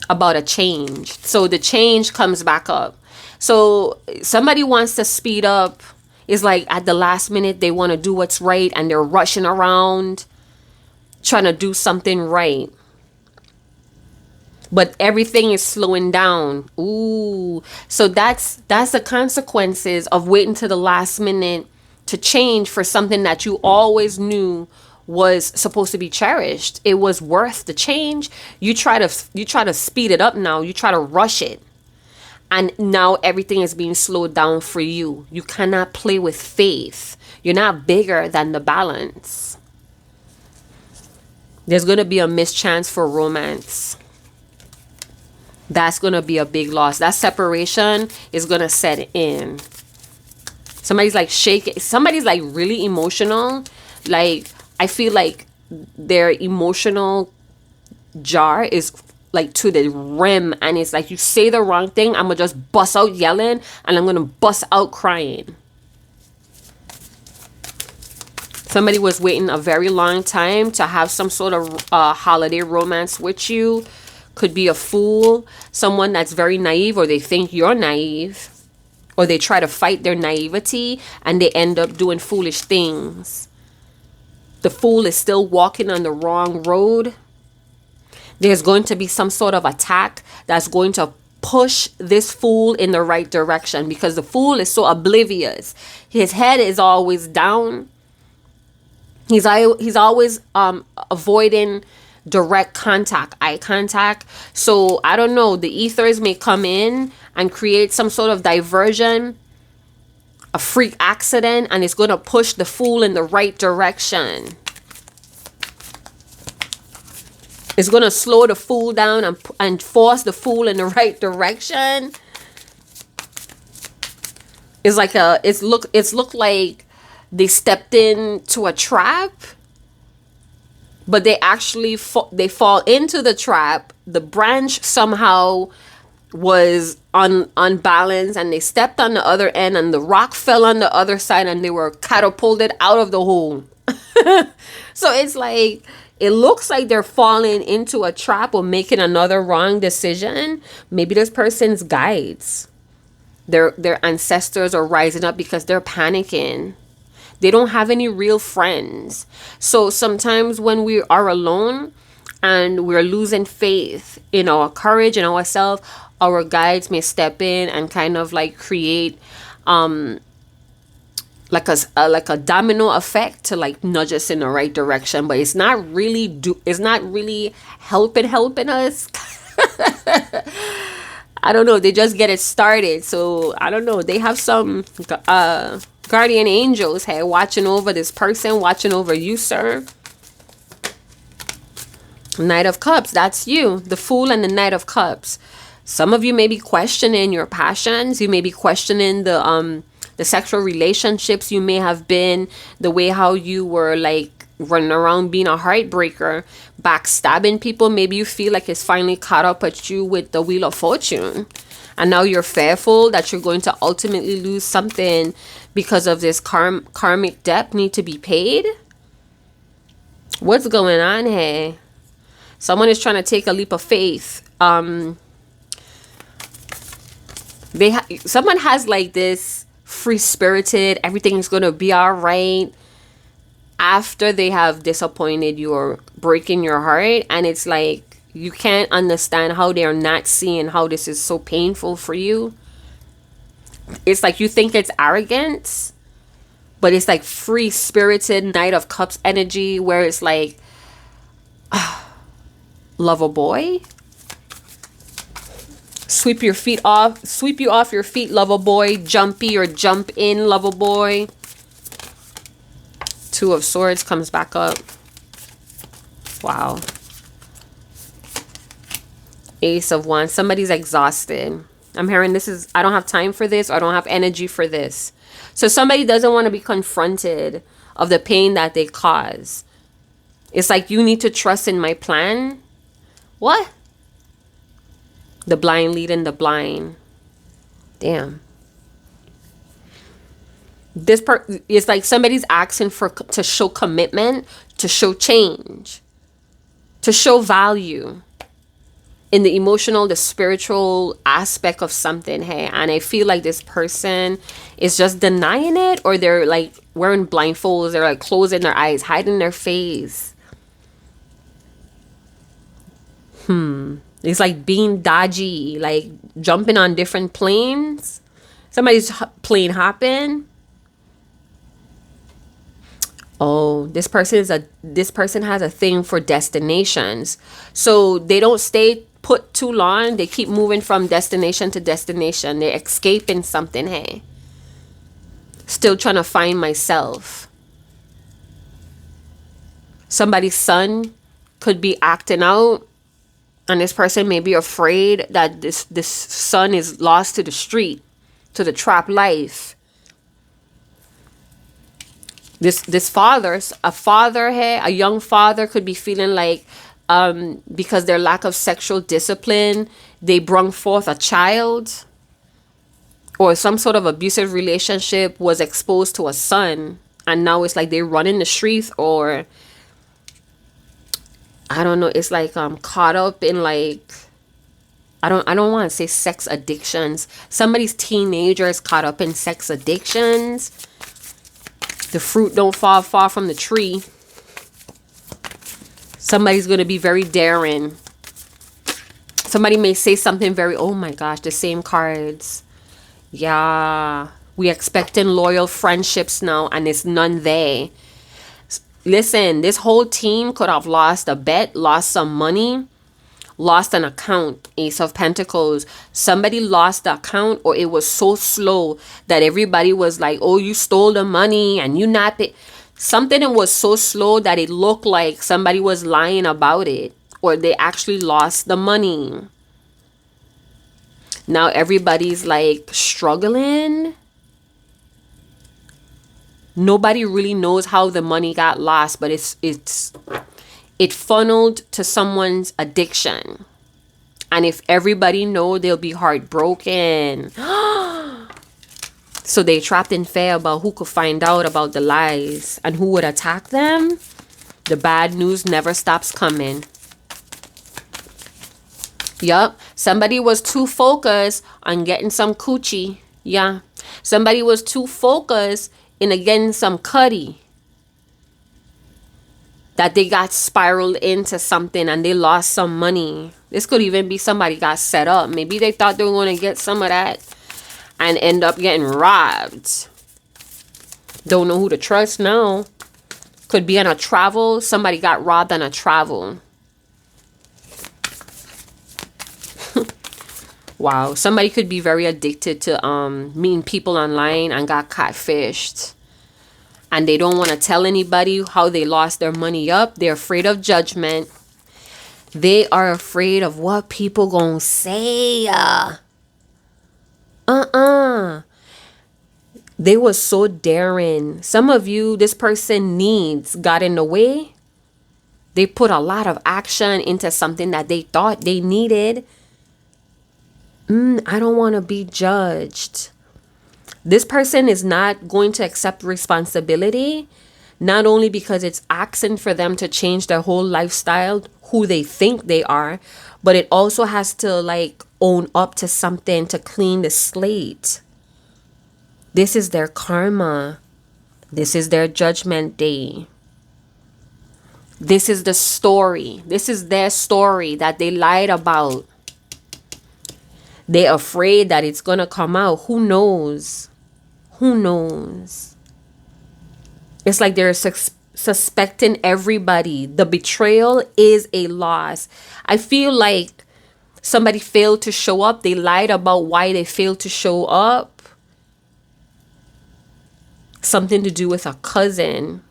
About a change. So the change comes back up. So somebody wants to speed up. It's like at the last minute they want to do what's right and they're rushing around trying to do something right. But everything is slowing down. Ooh. So that's the consequences of waiting to the last minute to change for something that you always knew was supposed to be cherished. It was worth the change. You try to speed it up now. You try to rush it. And now everything is being slowed down for you. You cannot play with faith. You're not bigger than the balance. There's going to be a mischance for romance. That's going to be a big loss. That separation is going to set in. Somebody's like shaking. Somebody's like really emotional. Like, I feel like their emotional jar is like to the rim, and it's like you say the wrong thing, I'm gonna just bust out yelling and I'm gonna bust out crying. Somebody was waiting a very long time to have some sort of holiday romance with you. Could be a fool, someone that's very naive, or they think you're naive, or they try to fight their naivety and they end up doing foolish things. The fool is still walking on the wrong road. There's going to be some sort of attack that's going to push this fool in the right direction, because the fool is so oblivious. His head is always down. He's always avoiding direct contact, eye contact. So I don't know, the ethers may come in and create some sort of diversion, a freak accident, and it's going to push the fool in the right direction. It's going to slow the fool down and force the fool in the right direction. It's like it's looked like they stepped into a trap, but they actually they fall into the trap. The branch somehow was unbalanced and they stepped on the other end, and the rock fell on the other side and they were catapulted out of the hole. So it's like, it looks like they're falling into a trap or making another wrong decision. Maybe this person's guides, their ancestors are rising up because they're panicking. They don't have any real friends. So sometimes when we are alone and we're losing faith in our courage and ourselves, our guides may step in and kind of like create like a domino effect to like nudge us in the right direction, but it's not really helping us. I don't know, they just get it started. So I don't know, they have some guardian angels here watching over this person, watching over you, sir. Knight of Cups, that's you, the Fool and the Knight of Cups. Some of you may be questioning your passions. You may be questioning the sexual relationships you may have been, the way how you were like running around being a heartbreaker, backstabbing people. Maybe you feel like it's finally caught up at you with the Wheel of Fortune, and now you're fearful that you're going to ultimately lose something because of this karmic debt need to be paid. What's going on here? Someone is trying to take a leap of faith. Someone has like this free-spirited, everything is going to be all right, after they have disappointed you or breaking your heart, and it's like you can't understand how they're not seeing how this is so painful for you. It's like you think it's arrogance, but it's like free-spirited Knight of Cups energy, where it's like, love a boy. Sweep your feet off. Sweep you off your feet, lover boy. Jumpy or jump in, lover boy. Two of Swords comes back up. Wow. Ace of Wands. Somebody's exhausted. I'm hearing this is, I don't have time for this. Or I don't have energy for this. So somebody doesn't want to be confronted of the pain that they cause. It's like, you need to trust in my plan. What? The blind leading the blind. Damn. It's like somebody's asking to show commitment, to show change, to show value in the emotional, the spiritual aspect of something. Hey, and I feel like this person is just denying it, or they're like wearing blindfolds, they're like closing their eyes, hiding their face. It's like being dodgy, like jumping on different planes. Somebody's plane hopping. Oh, this person has a thing for destinations. So they don't stay put too long. They keep moving from destination to destination. They're escaping something, hey. Still trying to find myself. Somebody's son could be acting out. And this person may be afraid that this son is lost to the street, to the trap life. This father, a young father could be feeling like because their lack of sexual discipline, they brung forth a child, or some sort of abusive relationship was exposed to a son, and now it's like they run in the streets, or I don't know, it's like caught up in like, I don't want to say sex addictions. Somebody's teenager is caught up in sex addictions. The fruit don't fall far from the tree. Somebody's going to be very daring. Somebody may say something very, oh my gosh, the same cards. Yeah, we expecting loyal friendships now, and it's none there. Listen, this whole team could have lost a bet, lost some money, lost an account. Ace of Pentacles. Somebody lost the account, or it was so slow that everybody was like, oh, you stole the money and you not pay. Something that was so slow that it looked like somebody was lying about it, or they actually lost the money. Now everybody's like struggling. Nobody really knows how the money got lost, but it funneled to someone's addiction. And if everybody know, they'll be heartbroken. So they trapped in fear about who could find out about the lies and who would attack them. The bad news never stops coming. Yup. Somebody was too focused on getting some coochie. Yeah. Somebody was too focused in getting some cutty, that they got spiraled into something and they lost some money. This could even be somebody got set up. Maybe they thought they were going to get some of that and end up getting robbed. Don't know who to trust now. Could be on a travel. Somebody got robbed on a travel. Wow. Somebody could be very addicted to meeting people online and got catfished. And they don't want to tell anybody how they lost their money up. They're afraid of judgment. They are afraid of what people gonna say. They were so daring. Some of you, this person needs got in the way. They put a lot of action into something that they thought they needed. I don't want to be judged. This person is not going to accept responsibility, not only because it's asking for them to change their whole lifestyle, who they think they are, but it also has to like own up to something to clean the slate. This is their karma. This is their judgment day. This is the story. This is their story that they lied about. They're afraid that it's going to come out. Who knows? Who knows? It's like they're suspecting everybody. The betrayal is a loss. I feel like Somebody failed to show up. They lied about why they failed to show up. Something to do with a cousin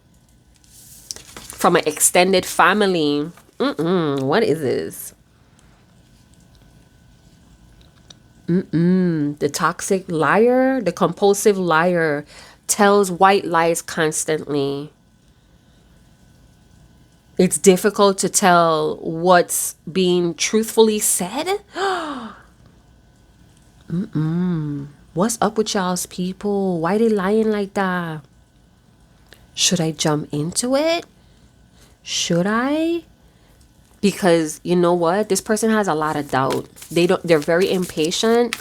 from an extended family. What is this? The toxic liar, the compulsive liar, tells white lies constantly. It's difficult to tell what's being truthfully said. What's up with y'all's people? Why they lying like that? Should I jump into it? Should I? Because you know what? This person has a lot of doubt. They're very impatient.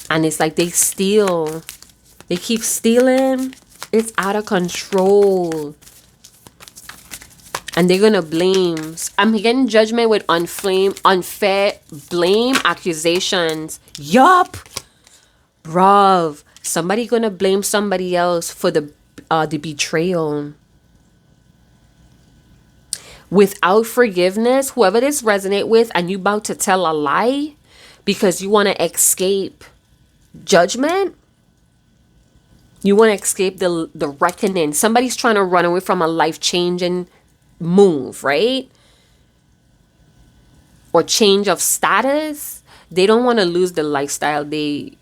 And it's like they steal. They keep stealing. It's out of control. And they're going to blame. I'm getting judgment with unfair blame accusations. Yup. Bruv. Somebody going to blame somebody else for the betrayal. Without forgiveness, whoever this resonate with, and you about to tell a lie because you want to escape judgment. You want to escape the reckoning. Somebody's trying to run away from a life-changing move, right? Or change of status. They don't want to lose the lifestyle they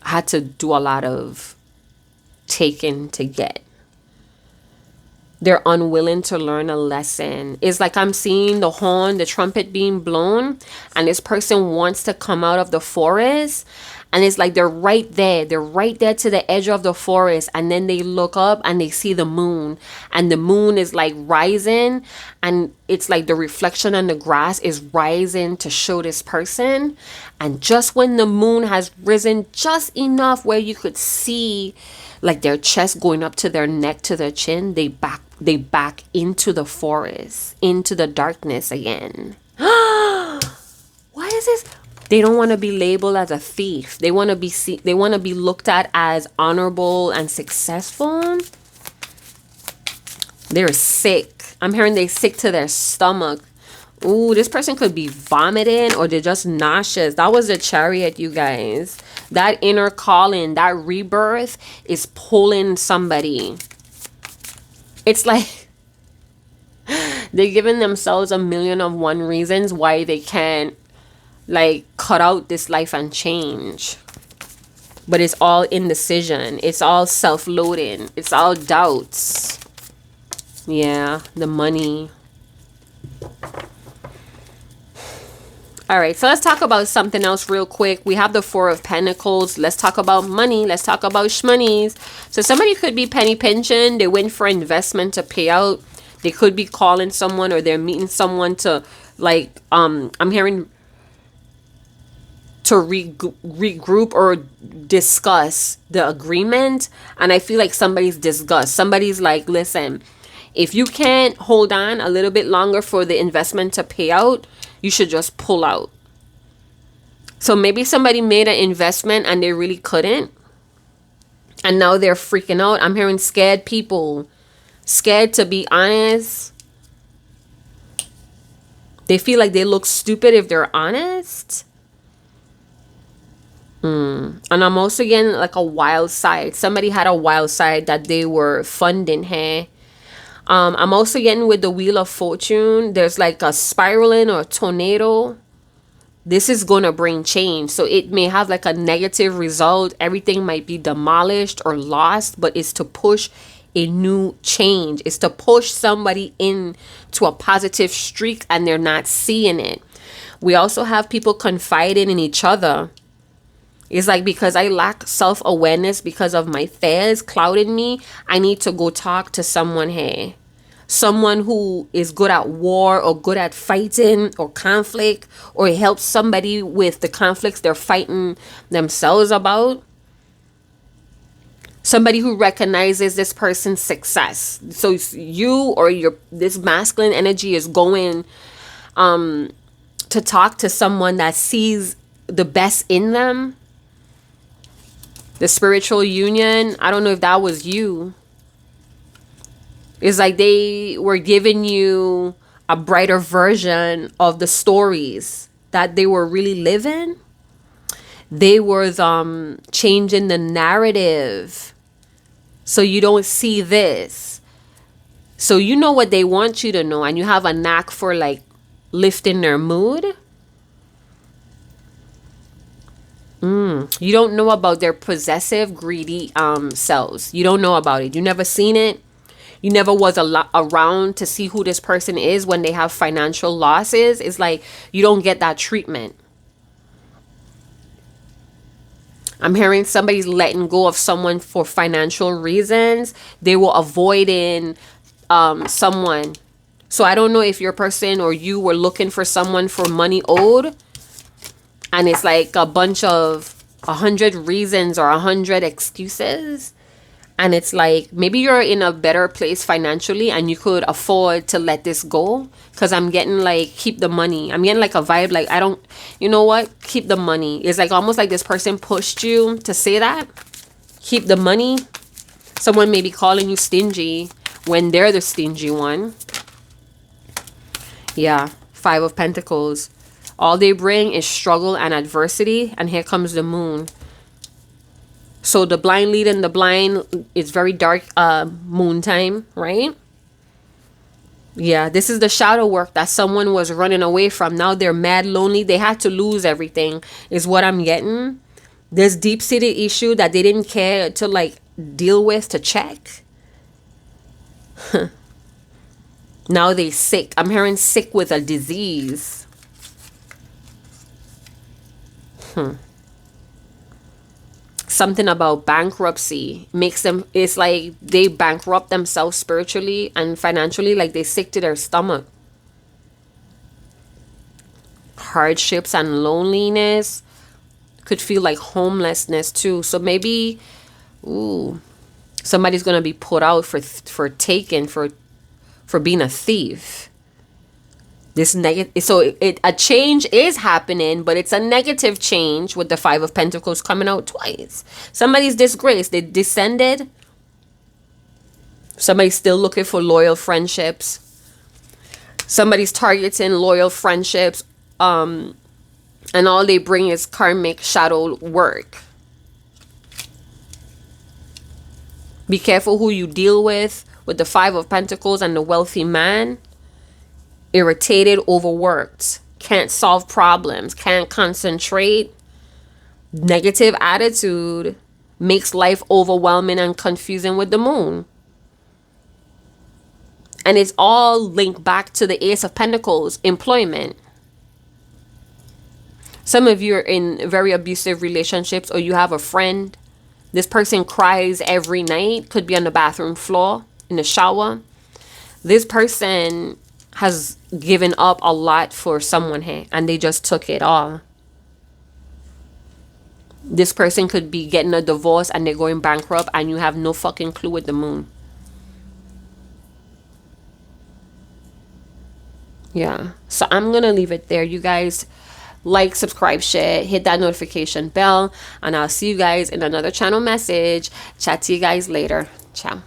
had to do a lot of taking to get. They're unwilling to learn a lesson. It's like I'm seeing the horn, the trumpet being blown, and this person wants to come out of the forest. And it's like they're right there. They're right there to the edge of the forest. And then they look up and they see the moon. And the moon is like rising. And it's like the reflection on the grass is rising to show this person. And just when the moon has risen just enough where you could see like their chest going up to their neck, to their chin, they back into the forest, into the darkness again. What is this? They don't want to be labeled as a thief. They want to be looked at as honorable and successful. They're sick. I'm hearing they're sick to their stomach. Ooh, this person could be vomiting or they're just nauseous. That was the Chariot, you guys. That inner calling, that rebirth is pulling somebody. It's like they're giving themselves 1,000,001 reasons why they can't like cut out this life and change. But it's all indecision. It's all self-loading. It's all doubts. Yeah, the money. All right, so let's talk about something else real quick. We have the Four of Pentacles. Let's talk about money. Let's talk about shmonies. So somebody could be penny pinching. They went for investment to pay out. They could be calling someone or they're meeting someone to like, I'm hearing to regroup or discuss the agreement. And I feel like somebody's disgust. Somebody's like, listen, if you can't hold on a little bit longer for the investment to pay out, you should just pull out. So maybe somebody made an investment and they really couldn't. And now they're freaking out. I'm hearing scared people. Scared to be honest. They feel like they look stupid if they're honest. And I'm also getting like a wild side. Somebody had a wild side that they were funding here. I'm also getting with the Wheel of Fortune. There's like a spiraling or a tornado. This is going to bring change. So it may have like a negative result. Everything might be demolished or lost, but it's to push a new change. It's to push somebody into a positive streak and they're not seeing it. We also have people confiding in each other. It's like because I lack self-awareness because of my fears clouding me, I need to go talk to someone here. Someone who is good at war or good at fighting or conflict, or help somebody with the conflicts they're fighting themselves about. Somebody who recognizes this person's success. So you or this masculine energy is going to talk to someone that sees the best in them. The spiritual union, I don't know if that was you. It's like they were giving you a brighter version of the stories that they were really living. They were changing the narrative so you don't see this. So you know what they want you to know, and you have a knack for like lifting their mood. You don't know about their possessive, greedy selves. You don't know about it. You never seen it. You never was around to see who this person is when they have financial losses. It's like you don't get that treatment. I'm hearing somebody's letting go of someone for financial reasons. They were avoiding someone. So I don't know if your person or you were looking for someone for money owed. And it's like a bunch of 100 reasons or 100 excuses. And it's like, maybe you're in a better place financially and you could afford to let this go. Because I'm getting like, keep the money. I'm getting like a vibe like, I don't, you know what? Keep the money. It's like almost like this person pushed you to say that. Keep the money. Someone may be calling you stingy when they're the stingy one. Yeah. 5 of Pentacles. All they bring is struggle and adversity. And here comes the moon. So the blind leading the blind, it's very dark moon time, right? Yeah, this is the shadow work that someone was running away from. Now they're mad lonely. They had to lose everything is what I'm getting. This deep-seated issue that they didn't care to like deal with, to check. Now they sick. I'm hearing sick with a disease. Something about bankruptcy makes them, it's like they bankrupt themselves spiritually and financially, like they sick to their stomach. Hardships and loneliness could feel like homelessness too. So maybe, somebody's gonna be put out for taking, for being a thief. This negative, so a change is happening, but it's a negative change with the 5 of Pentacles coming out twice. Somebody's disgraced. They descended. Somebody's still looking for loyal friendships. Somebody's targeting loyal friendships. And all they bring is karmic shadow work. Be careful who you deal with the 5 of Pentacles and the wealthy man. Irritated, overworked, can't solve problems, can't concentrate. Negative attitude makes life overwhelming and confusing with the moon. And it's all linked back to the Ace of Pentacles, employment. Some of you are in very abusive relationships, or you have a friend. This person cries every night, could be on the bathroom floor, in the shower. This person has given up a lot for someone here, and they just took it all. This person could be getting a divorce and they're going bankrupt, and you have no fucking clue with the moon. Yeah, so I'm gonna leave it there. You guys like, subscribe, share, hit that notification bell, and I'll see you guys in another channel message. Chat to you guys later. Ciao.